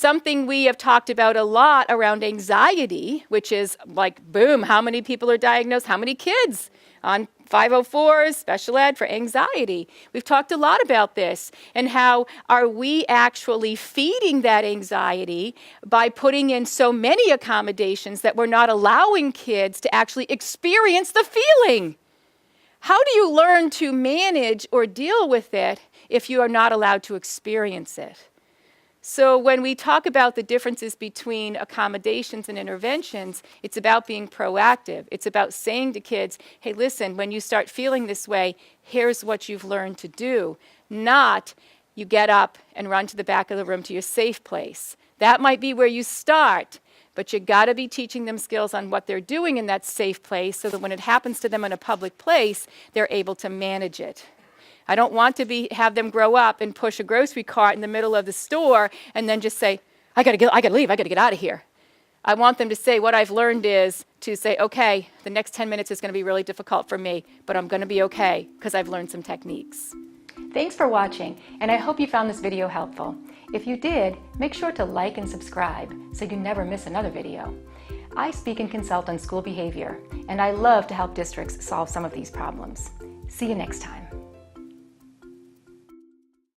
Something we have talked about a lot around anxiety, which is like, boom, how many people are diagnosed? How many kids on 504s, special ed for anxiety? We've talked a lot about this and how are we actually feeding that anxiety by putting in so many accommodations that we're not allowing kids to actually experience the feeling. How do you learn to manage or deal with it if you are not allowed to experience it? So when we talk about the differences between accommodations and interventions, it's about being proactive. It's about saying to kids, hey, listen, when you start feeling this way, here's what you've learned to do. Not you get up and run to the back of the room to your safe place. That might be where you start, but you got to be teaching them skills on what they're doing in that safe place so that when it happens to them in a public place, they're able to manage it. I don't want to have them grow up and push a grocery cart in the middle of the store and then just say, I gotta leave, I gotta get out of here. I want them to say, what I've learned is to say, okay, the next 10 minutes is gonna be really difficult for me, but I'm gonna be okay because I've learned some techniques. Thanks for watching, and I hope you found this video helpful. If you did, make sure to like and subscribe so you never miss another video. I speak and consult on school behavior, and I love to help districts solve some of these problems. See you next time.